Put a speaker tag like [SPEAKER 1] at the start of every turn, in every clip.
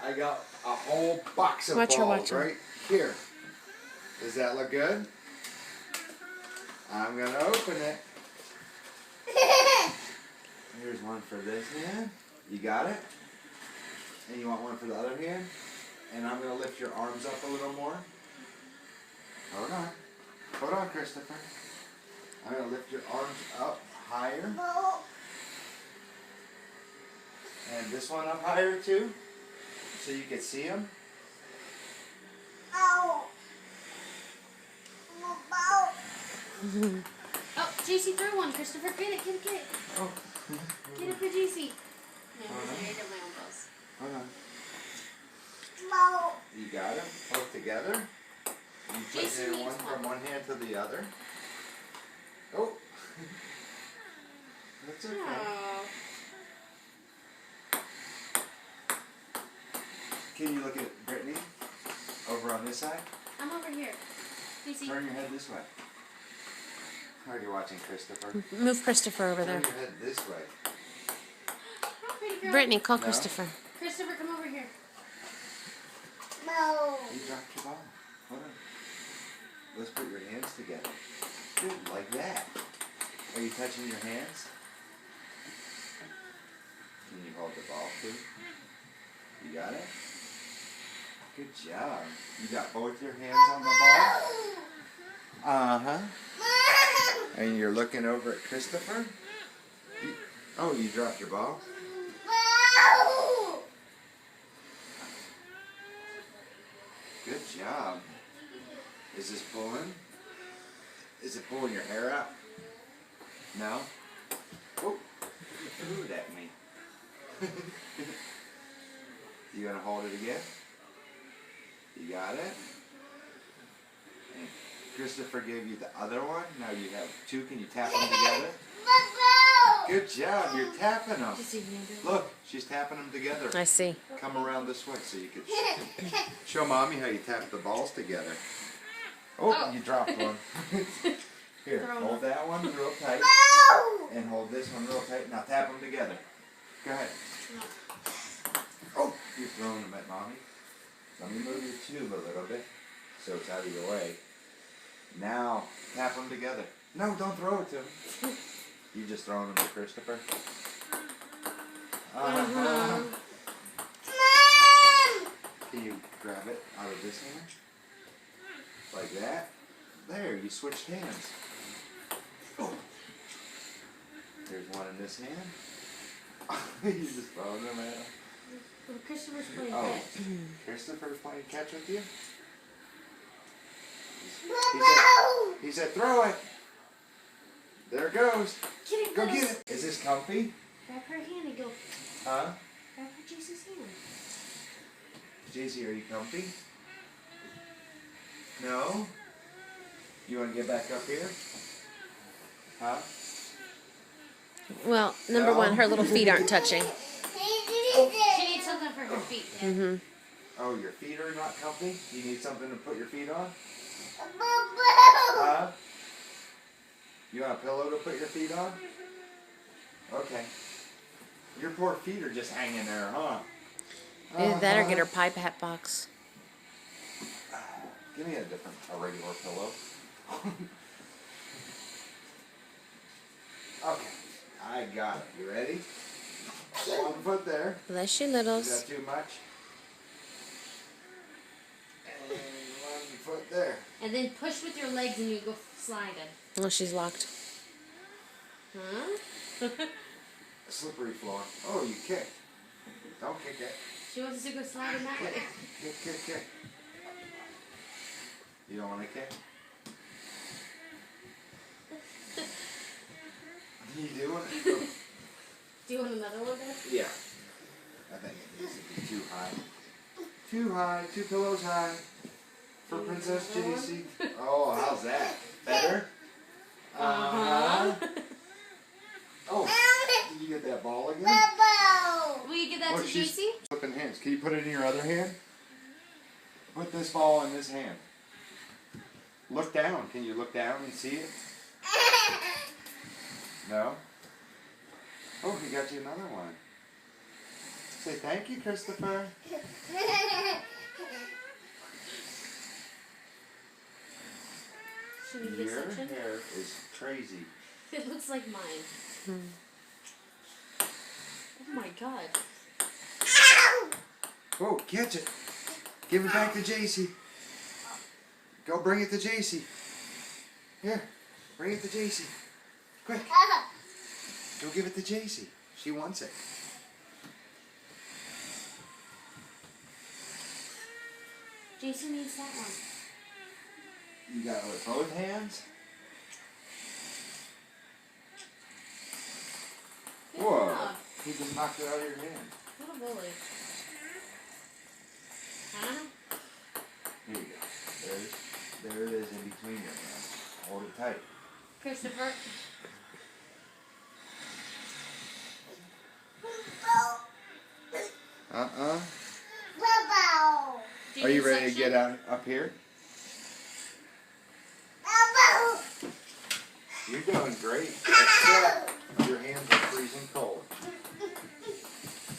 [SPEAKER 1] I got a whole box of
[SPEAKER 2] Watch her,
[SPEAKER 1] balls
[SPEAKER 2] watch her.
[SPEAKER 1] right here. Does that look good? I'm going to open it. Here's one for this hand. You got it? And you want one for the other hand? And I'm going to lift your arms up a little more. Hold on. Hold on, Christopher. I'm going to lift your arms up higher. And this one up higher too, so you can see them.
[SPEAKER 3] Oh,
[SPEAKER 4] JC, throw one. Christopher, get it, get it, get it.
[SPEAKER 1] Oh.
[SPEAKER 4] Get it for JC. No, I got my own balls.
[SPEAKER 1] Hold on.
[SPEAKER 3] no.
[SPEAKER 1] You got them both together. You put
[SPEAKER 4] Jason
[SPEAKER 1] in one
[SPEAKER 4] needs
[SPEAKER 1] from one hand to the other. Oh. That's okay.
[SPEAKER 4] Oh.
[SPEAKER 1] Can you look at Brittany over on this side?
[SPEAKER 4] I'm over here. JC.
[SPEAKER 1] Turn your head this way. How are you watching, Christopher?
[SPEAKER 2] Move Christopher over
[SPEAKER 1] Turn
[SPEAKER 2] there.
[SPEAKER 1] your head this way.
[SPEAKER 4] Hi, pretty girl.
[SPEAKER 2] Brittany, call
[SPEAKER 1] No.
[SPEAKER 2] Christopher.
[SPEAKER 4] Christopher, come over here.
[SPEAKER 3] No.
[SPEAKER 1] You dropped your ball. Hold on. Let's put your hands together. Good, like that. Are you touching your hands? Can you hold the ball too? You got it? Good job. You got both your hands on the ball? Uh-huh. And you're looking over at Christopher? Oh, you dropped your ball?
[SPEAKER 3] No.
[SPEAKER 1] Good job. Is this pulling? Is it pulling your hair out? No? Oh, you threw it at me. You gonna hold it again? You got it? And Christopher gave you the other one. Now you have two. Can you tap them together? Good job. You're tapping them.
[SPEAKER 4] JC, you gonna do it?
[SPEAKER 1] Look, she's tapping them together.
[SPEAKER 2] I see.
[SPEAKER 1] Come around this way so you can show Mommy how you tap the balls together. Oh, you dropped one. Here,
[SPEAKER 4] Throw 'em
[SPEAKER 1] hold
[SPEAKER 4] up.
[SPEAKER 1] that one real tight. And hold this one real tight. Now tap them together. Go ahead. Oh, you're throwing them at Mommy. Let me move your tube a little bit so it's out of your way. Now, tap them together. No, don't throw it to him. You just throwing them to Christopher. Uh-huh. Can you grab it out of this hand? Like that? There, you switched hands. Oh. There's one in this hand. You just throwing them at him.
[SPEAKER 4] Well, Christopher's playing
[SPEAKER 1] Oh,
[SPEAKER 4] catch.
[SPEAKER 1] Christopher's playing catch with you? He said, throw it. There it goes.
[SPEAKER 4] Get it,
[SPEAKER 1] Go
[SPEAKER 4] girls.
[SPEAKER 1] get it. Is this comfy?
[SPEAKER 4] Grab her hand and go.
[SPEAKER 1] Huh?
[SPEAKER 4] Grab her JC's hand.
[SPEAKER 1] JC, are you comfy? No? You want to get back up here? Huh?
[SPEAKER 2] Well, number
[SPEAKER 1] No.
[SPEAKER 2] one, her little feet aren't touching.
[SPEAKER 4] She needs something for her feet. Dad.
[SPEAKER 2] Mm-hmm.
[SPEAKER 1] Oh, your feet are not comfy? You need something to put your feet on? Huh? You want a pillow to put your feet on? Okay. Your poor feet are just hanging there, huh?
[SPEAKER 2] Either that or get her pie hat box.
[SPEAKER 1] Give me a regular pillow. Okay, I got it. You ready? One foot there.
[SPEAKER 2] Bless you,
[SPEAKER 1] Is
[SPEAKER 2] littles.
[SPEAKER 1] that too much? And one foot there.
[SPEAKER 4] And then push with your legs and you go sliding.
[SPEAKER 2] Oh, she's locked.
[SPEAKER 4] Huh?
[SPEAKER 1] Slippery floor. Oh, you kick. Don't kick it.
[SPEAKER 4] She wants us to go sliding that way.
[SPEAKER 1] Kick, kick, kick. You don't want to kick? You doing it?
[SPEAKER 4] Do you want another one, Dad?
[SPEAKER 1] Yeah. I think it needs to be too high. Too high. 2 pillows high. For Princess
[SPEAKER 4] Another one?
[SPEAKER 1] JC. Oh, how's that? Better?
[SPEAKER 4] Uh-huh.
[SPEAKER 1] Oh, did you get that ball again?
[SPEAKER 4] Will you give that
[SPEAKER 1] Oh,
[SPEAKER 4] to
[SPEAKER 1] she's
[SPEAKER 4] JC?
[SPEAKER 1] flipping hands. Can you put it in your other hand? Put this ball in this hand. Look down. Can you look down and see it? No? Oh, he got you another one. Say thank you, Christopher.
[SPEAKER 4] Should we get
[SPEAKER 1] Your
[SPEAKER 4] section?
[SPEAKER 1] hair is crazy.
[SPEAKER 4] It looks like mine. Oh my god.
[SPEAKER 1] Whoa, catch it. Give it back to JC. Go bring it to JC. Here, bring it to JC. Quick. Go give it to JC. She wants it.
[SPEAKER 4] Jason needs that one.
[SPEAKER 1] You got it with both hands?
[SPEAKER 4] Good
[SPEAKER 1] Whoa.
[SPEAKER 4] enough.
[SPEAKER 1] He just knocked it out of your hand.
[SPEAKER 4] Little bully. Huh?
[SPEAKER 1] Here you go. There it is in between your hands. Hold it tight.
[SPEAKER 4] Christopher.
[SPEAKER 1] Uh-uh.
[SPEAKER 3] Bubble.
[SPEAKER 4] Do
[SPEAKER 1] Are you
[SPEAKER 4] need
[SPEAKER 1] ready to
[SPEAKER 4] section?
[SPEAKER 1] get out up here?
[SPEAKER 3] Bubble.
[SPEAKER 1] You're doing great. Except your hands are freezing cold.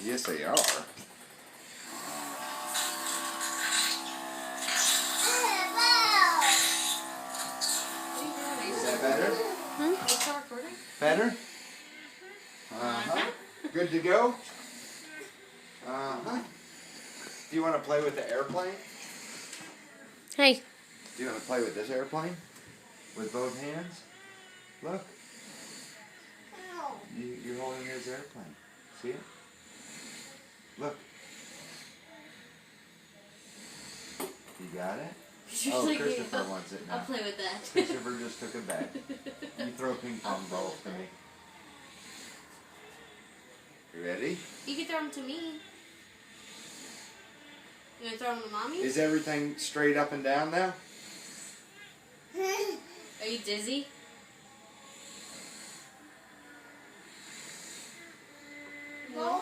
[SPEAKER 1] Yes, they are. Is that better?
[SPEAKER 4] Are you still recording?
[SPEAKER 1] Better? Uh-huh. Good to go? Uh-huh. Do you want to play with the airplane?
[SPEAKER 2] Hey.
[SPEAKER 1] Do you want to play with this airplane? With both hands? Look. You're holding this airplane. See it? Look. You got it?
[SPEAKER 4] She's
[SPEAKER 1] Oh,
[SPEAKER 4] like,
[SPEAKER 1] Christopher wants it
[SPEAKER 4] I'll
[SPEAKER 1] now.
[SPEAKER 4] play with that.
[SPEAKER 1] Christopher just took it back. You throw ping pong balls to me. You ready?
[SPEAKER 4] You can throw them to me. You want to throw them to mommy?
[SPEAKER 1] Is everything straight up and down now?
[SPEAKER 4] Are you dizzy?
[SPEAKER 3] No.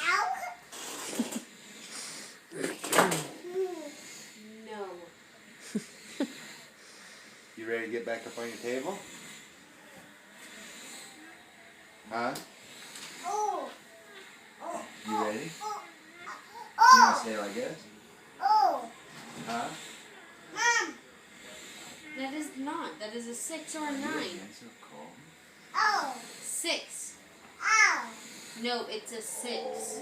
[SPEAKER 3] Ow.
[SPEAKER 4] No.
[SPEAKER 1] You ready to get back up on your table? Huh?
[SPEAKER 3] Oh. Oh.
[SPEAKER 1] You ready?
[SPEAKER 3] Oh.
[SPEAKER 1] You want
[SPEAKER 3] Oh.
[SPEAKER 1] to stay like this?
[SPEAKER 3] Oh.
[SPEAKER 1] Huh?
[SPEAKER 3] Mom.
[SPEAKER 4] That is not. That is a 6 or a 9.
[SPEAKER 1] That's so cold.
[SPEAKER 3] Oh.
[SPEAKER 4] 6.
[SPEAKER 3] Ow.
[SPEAKER 4] No, it's a 6.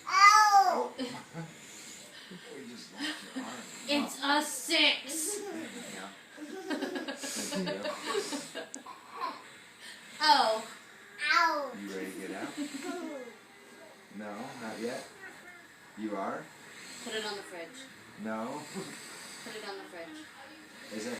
[SPEAKER 3] Ow.
[SPEAKER 1] We just lost your arm.
[SPEAKER 4] It's a 6.
[SPEAKER 1] Yeah.
[SPEAKER 4] Oh.
[SPEAKER 3] Ow.
[SPEAKER 1] You ready to get out? No, not yet. You are?
[SPEAKER 4] Put it on the fridge.
[SPEAKER 1] No.
[SPEAKER 4] Put it on the fridge.
[SPEAKER 1] Is it?